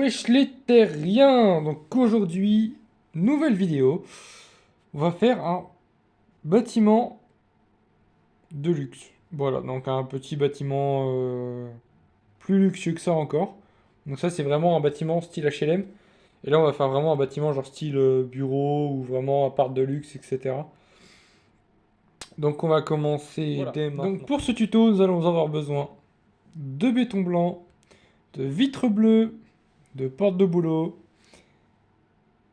Wesh les terriens! Donc aujourd'hui, nouvelle vidéo. On va faire un bâtiment de luxe. Voilà, donc un petit bâtiment plus luxueux que ça encore. Donc ça c'est vraiment un bâtiment style HLM. Et là on va faire vraiment un bâtiment genre style bureau ou vraiment appart de luxe, etc. Donc on va commencer Voilà. dès Donc maintenant. Pour ce tuto, nous allons avoir besoin de béton blanc, de vitres bleues, de portes de boulot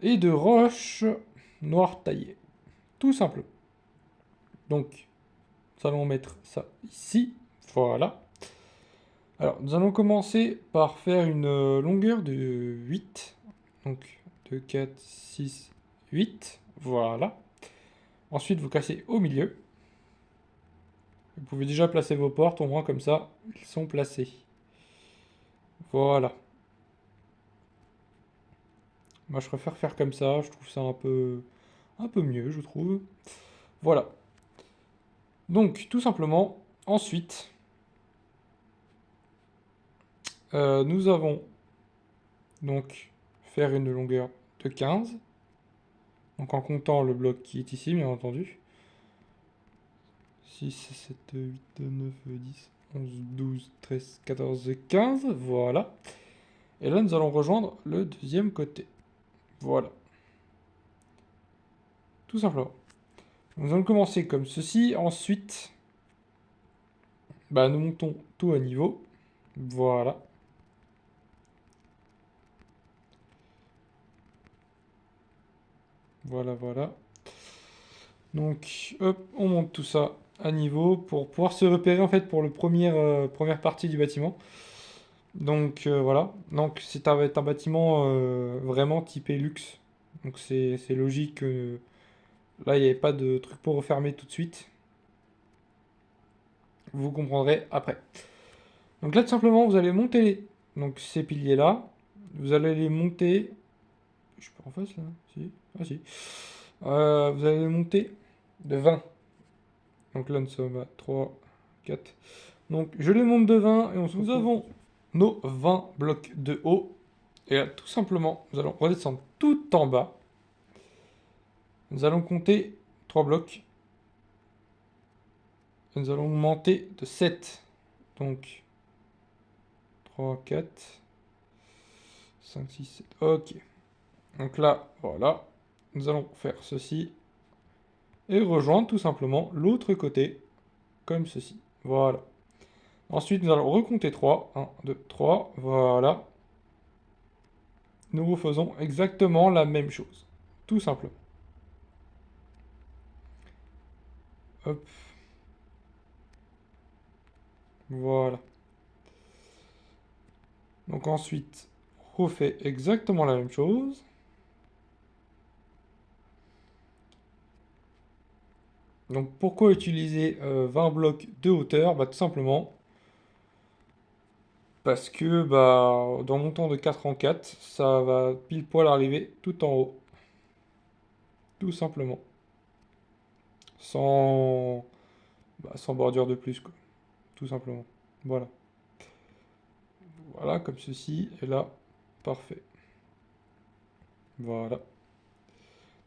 et de roches noires taillées. Tout simple. Donc, nous allons mettre ça ici. Voilà. Alors, nous allons commencer par faire une longueur de 8. Donc, 2, 4, 6, 8. Voilà. Ensuite, vous cassez au milieu. Vous pouvez déjà placer vos portes, au moins comme ça, ils sont placés. Voilà. Moi, je préfère faire comme ça. Je trouve ça un peu mieux, je trouve. Voilà. Donc, tout simplement, ensuite, nous avons donc faire une longueur de 15. Donc en comptant le bloc qui est ici, bien entendu. 6, 7, 8, 9, 10, 11, 12, 13, 14, 15. Voilà. Et là, nous allons rejoindre le deuxième côté. Voilà. Tout simplement. Nous allons commencer comme ceci. Ensuite, bah, nous montons tout à niveau. Voilà. Voilà, voilà. Donc, hop, on monte tout ça à niveau pour pouvoir se repérer en fait pour le première partie du bâtiment. Donc voilà, donc va être un bâtiment vraiment typé luxe. Donc c'est logique que là il n'y avait pas de truc pour refermer tout de suite. Vous comprendrez après. Donc là tout simplement vous allez monter donc ces piliers là. Vous allez les monter. Je suis pas en face là? Si. Ah si. Vous allez les monter de 20. Donc là nous sommes à 3, 4. Donc je les monte de 20 et on se retrouve. Nous avons nos 20 blocs de haut. Et là, tout simplement, nous allons redescendre tout en bas. Nous allons compter 3 blocs. Et nous allons augmenter de 7. Donc, 3, 4, 5, 6, 7. Ok. Donc là, voilà. Nous allons faire ceci. Et rejoindre tout simplement l'autre côté. Comme ceci. Voilà. Ensuite, nous allons recompter 3. 1, 2, 3. Voilà. Nous refaisons exactement la même chose. Tout simplement. Hop. Voilà. Donc ensuite, on refait exactement la même chose. Donc pourquoi utiliser 20 blocs de hauteur? Bah tout simplement parce que bah dans mon temps de 4 en 4, ça va pile poil arriver tout en haut. Tout simplement. Sans, sans bordure de plus, quoi. Tout simplement. Voilà. Voilà, comme ceci. Et là, parfait. Voilà.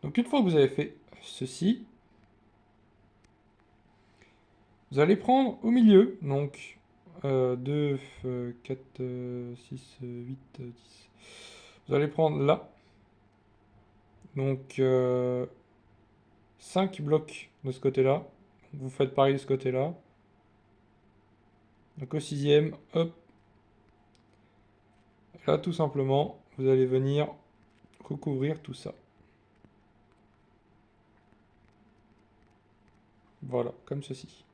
Donc une fois que vous avez fait ceci, vous allez prendre au milieu, donc 2, 4, 6, 8, 10. Vous allez prendre là, donc 5 blocs de ce côté-là. Vous faites pareil de ce côté-là. Donc au sixième, hop, là tout simplement, vous allez venir recouvrir tout ça. Voilà, comme ceci.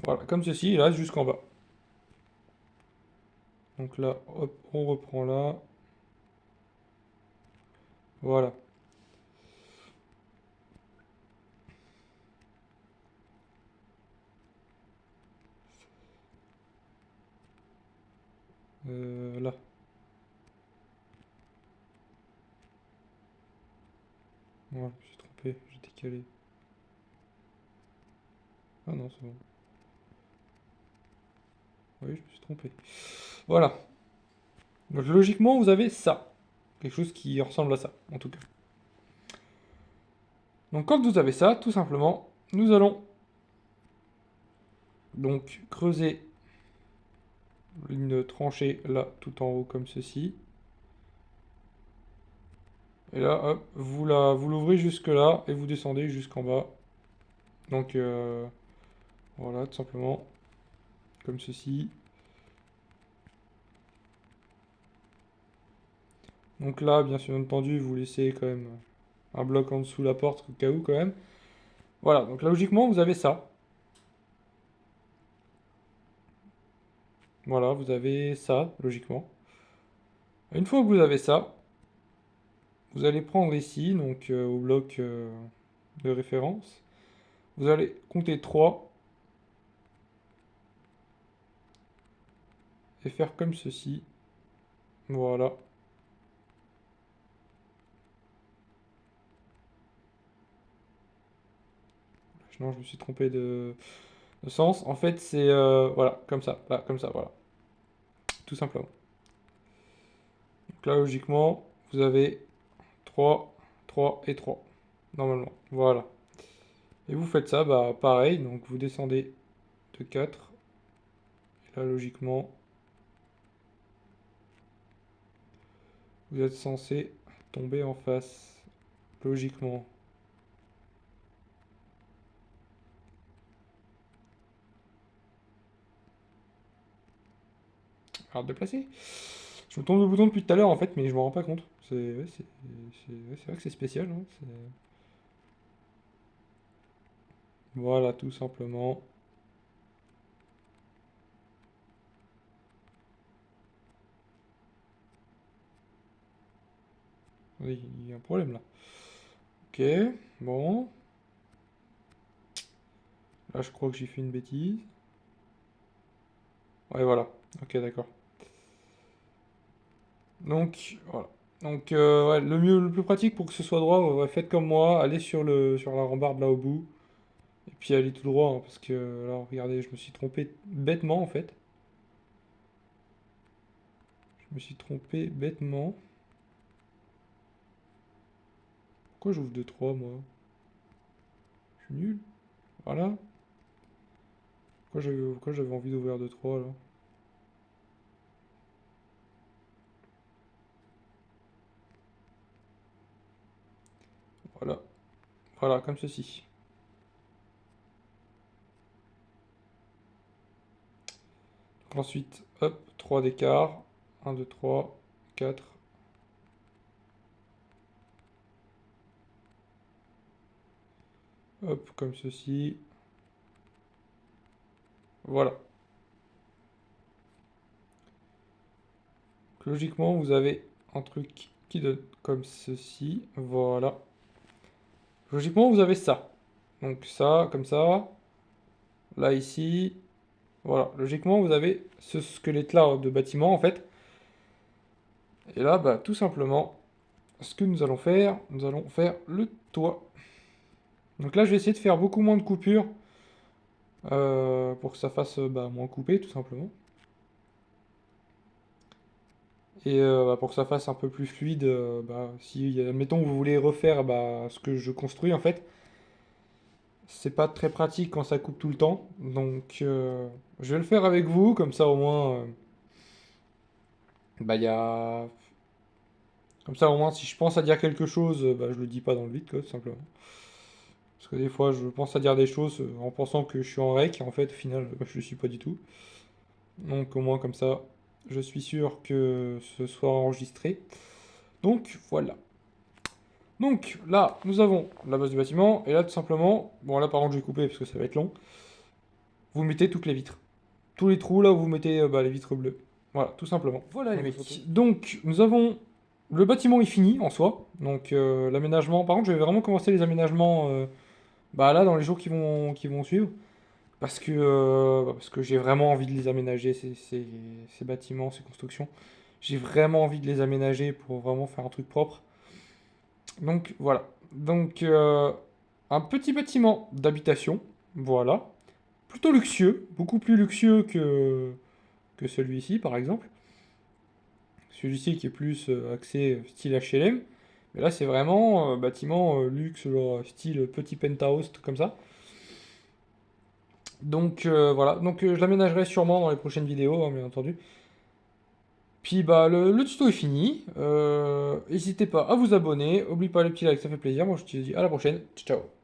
Voilà, comme ceci, et là jusqu'en bas. Donc là, hop, on reprend là. Voilà. Là. Voilà, je me suis trompé, j'ai décalé. Ah non, c'est bon. Oui, je me suis trompé. Voilà. Donc logiquement, vous avez ça. Quelque chose qui ressemble à ça, en tout cas. Donc quand vous avez ça, tout simplement, nous allons donc creuser une tranchée là, tout en haut, comme ceci. Et là, hop, vous l'ouvrez jusque là et vous descendez jusqu'en bas. Donc voilà, tout simplement, comme ceci. Donc là, bien sûr, entendu, vous laissez quand même un bloc en dessous la porte au cas où quand même. Voilà, donc là, logiquement, vous avez ça. Voilà, vous avez ça, logiquement. Une fois que vous avez ça, vous allez prendre ici, donc au bloc de référence, vous allez compter 3 et faire comme ceci. Voilà. Non, je me suis trompé de sens. En fait, c'est voilà, comme ça, là, comme ça, voilà. Tout simplement. Donc là, logiquement, vous avez 3, 3 et 3, normalement. Voilà. Et vous faites ça, bah pareil, donc vous descendez de 4. Et là, logiquement, vous êtes censé tomber en face. Logiquement. Arrête de placer. Je me tourne le bouton depuis tout à l'heure en fait, mais je m'en rends pas compte. C'est ouais, ouais, c'est vrai que c'est spécial. Hein, voilà, tout simplement. Oui, il y a un problème là. Ok, bon. Là, je crois que j'ai fait une bêtise. Ouais, voilà. Ok, d'accord. Donc, voilà. Donc, ouais, le mieux, le plus pratique pour que ce soit droit, ouais, faites comme moi, allez sur la rambarde là au bout, et puis allez tout droit, hein, parce que là, regardez, je me suis trompé bêtement en fait. Je me suis trompé bêtement. Pourquoi j'ouvre 2 3 moi? Je suis nul. Voilà. Pourquoi j'avais envie d'ouvrir 2 3 là? Voilà. Voilà, comme ceci. Donc ensuite, hop, 3 d'écart. 1, 2, 3, 4. Hop, comme ceci. Voilà. Logiquement, vous avez un truc qui donne comme ceci. Voilà. Logiquement, vous avez ça. Donc ça, comme ça. Là, ici. Voilà. Logiquement, vous avez ce squelette-là de bâtiment, en fait. Et là, bah, tout simplement, ce que nous allons faire le toit. Donc là, je vais essayer de faire beaucoup moins de coupures pour que ça fasse bah, moins coupé, tout simplement. Et bah, pour que ça fasse un peu plus fluide, bah, si, admettons, vous voulez refaire bah, ce que je construis, en fait, c'est pas très pratique quand ça coupe tout le temps. Donc, je vais le faire avec vous, comme ça, au moins, bah, il y a... Comme ça, au moins, si je pense à dire quelque chose, bah, je le dis pas dans le vide, quoi, tout simplement. Parce que des fois, je pense à dire des choses en pensant que je suis en rec, et en fait, au final, bah, je le suis pas du tout. Donc, au moins, comme ça, je suis sûr que ce soit enregistré. Donc, voilà. Donc là, nous avons la base du bâtiment, et là tout simplement, bon là par contre je vais couper parce que ça va être long, vous mettez toutes les vitres. Tous les trous là où vous mettez bah, les vitres bleues. Voilà, tout simplement. Voilà les mecs. Donc nous avons... Le bâtiment est fini en soi, donc l'aménagement... Par contre je vais vraiment commencer les aménagements bah, là dans les jours qui vont suivre, parce que j'ai vraiment envie de les aménager, ces bâtiments, ces constructions. J'ai vraiment envie de les aménager pour vraiment faire un truc propre. Donc voilà. Donc un petit bâtiment d'habitation, voilà. plutôt luxueux, beaucoup plus luxueux que celui-ci par exemple. Celui-ci qui est plus axé style HLM. Mais là c'est vraiment bâtiment luxe, genre style petit penthouse, tout comme ça. Donc voilà, donc je l'aménagerai sûrement dans les prochaines vidéos, hein, bien entendu. Puis bah le tuto est fini. N'hésitez pas à vous abonner, n'oubliez pas le petit like, ça fait plaisir. Moi je te dis à la prochaine. Ciao ciao.